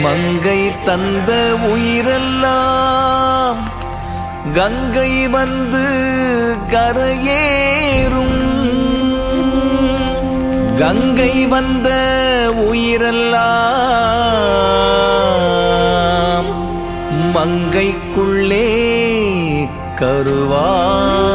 மங்கை தந்த உயிரெல்லாம் கங்கை வந்து கரையேறும். கங்கை வந்த உயிரெல்லாம் மங்கைக்குள்ளே கருவாகும்.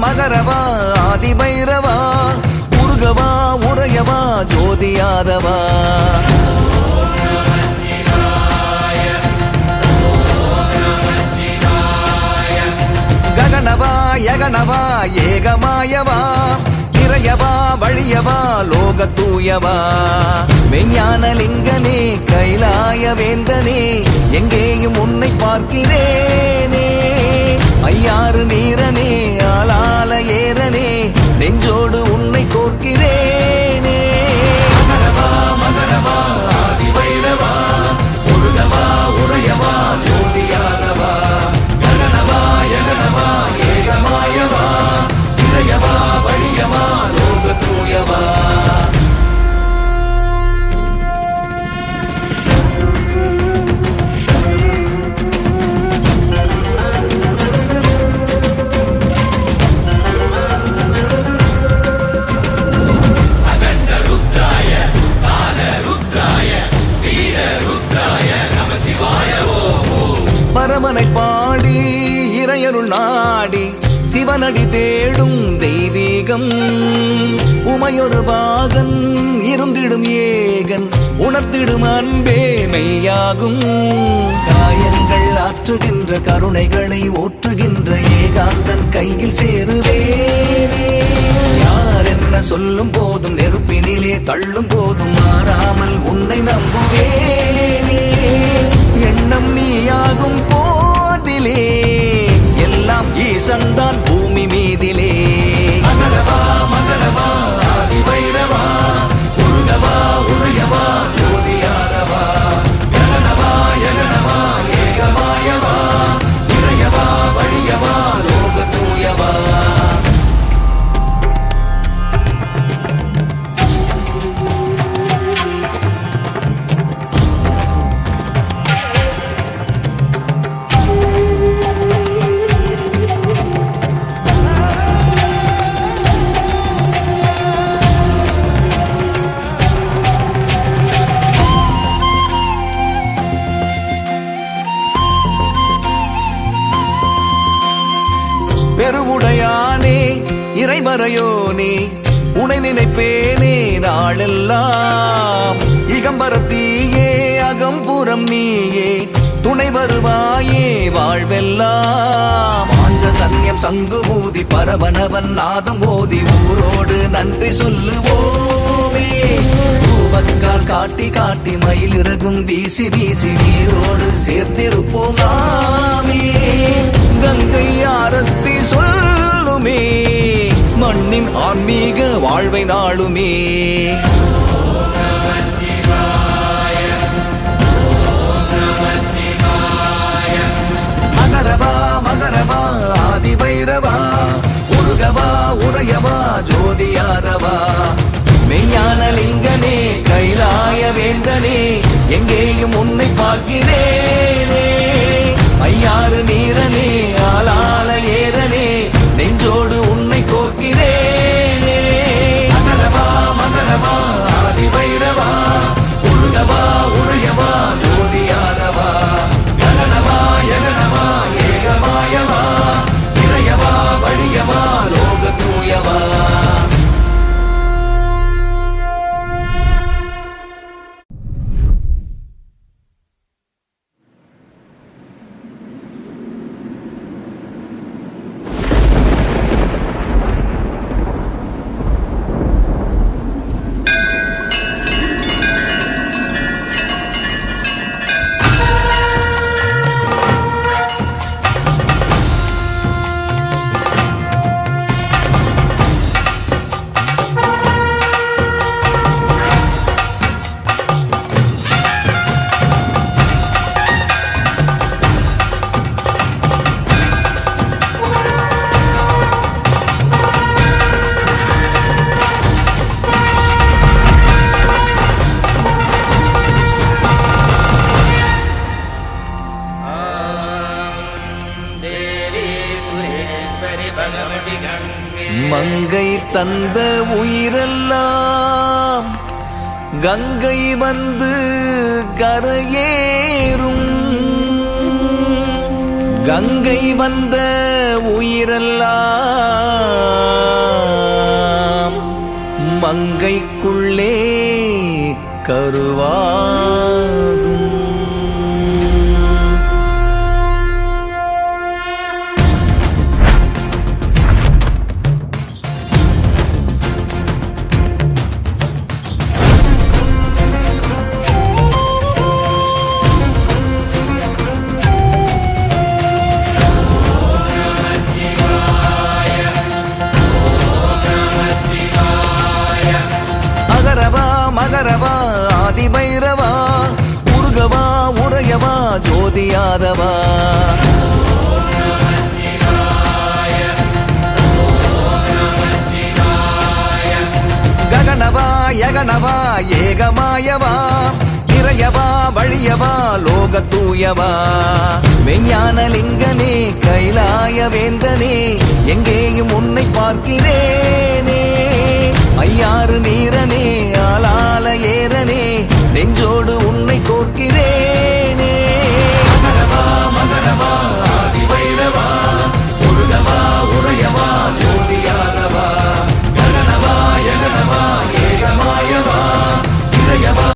மகரவா ஆதிபைரவா உருகவா உரையவா ஜோதியாதவா. ககனவா யகனவா ஏகமாயவா நிறையவா வழியவா லோகத்தூயவா. மெஞ்ஞானலிங்கனே கைலாய வேந்தனே எங்கேயும் உன்னை பார்க்கிறேனே. ஐயாறு நீரனே ஆளால ஏரனே நெஞ்சோடு உன்னை கோர்க்கிறேனே. மகரவா மகரவா ஆதிபைரவா உருகவா உரையவா ஜோதியாதவா. ககனவா யகனவா ஏகமாயவா நிறையவா வழியவா லோகத்தூயவா. பரமனை பாடி இறையருள் நாடி சிவனடி தேடும் தெய்வீகம். உமையொரு பாகன் இருந்திடும் ஏகன் உணர்த்திடும் அன்பே மெய்யாகும். காயங்கள் ஆற்றுகின்ற கருணைகளை ஓற்றுகின்ற ஏகாந்தன் கையில் சேருவேனே. யார் என்ன சொல்லும் போதும் நெருப்பினிலே தள்ளும் போதும் மாறாமல் உன்னை நம்புவேனே. எண்ணம் நீயாகும் போதிலே எல்லாம் ஈசன்தான் பூமி மீதிலே. மகரவா மகரவா ஆதிபைரவா உருகவா உரையவா ஜோதியாதவா. ககனவா யகனவா ஏகமாயவா நிறையவா வழியவா லோகத்தூயவா. பெருவுடையானே இறைமறையோனே உனை நினைப்பேனே நாளெல்லாம். இகம்பரத்தீயே அகம்புறம் நீயே துணை வருவாயே வாழ்வெல்லாம். ஆஞ்ச சன்னியம் சங்குபூதி பரவனவன் நாதம் ஓதி ஊரோடு நன்றி சொல்லுவோமே. ரூபக்கால் காட்டி காட்டி மயிலிறகும் வீசி வீசி நீரோடு சேர்ந்திருப்போம் நாமே. கங்கை ஆரத்தி சொல்லுமே மண்ணின் ஆன்மீக வாழ்வை நாளுமே. மகரவா மகரவா ஆதிபைரவா உருகவா உரையவா ஜோதியாதவா. மெஞ்ஞானலிங்கனே கைலாய வேந்தனே எங்கேயும் உன்னை பார்க்கிறேனே. ஐயாறு நீரனே ஆளால ஏரனே நெஞ்சோடு உன்னை கோர்க்கிறேனே. மகரவா மகரவா ஆதிபைரவா உருகவா உரையவா ஜோதியாதவா. ககனவா யகனவா ஏகமாயவா நிறையவா வழியவா லோகத்தூயவா. மங்கை தந்த உயிரெல்லாம் கங்கை வந்து கரையேறும். கங்கை வந்த உயிரெல்லாம் மங்கைக்குள்ளே கருவாகும். மகரவா ஆதிபைரவா உருகவா உரையவா ஜோதியாதவா. ககனவா யகனவா ஏகமாயவா இறையவா வழியவா லோகத்தூயவா. மெஞ்ஞானலிங்கனே கைலாய வேந்தனே எங்கேயும் உன்னை பார்க்கிறேனே. ஐயாறு நீரனே ஆளால ஏரனே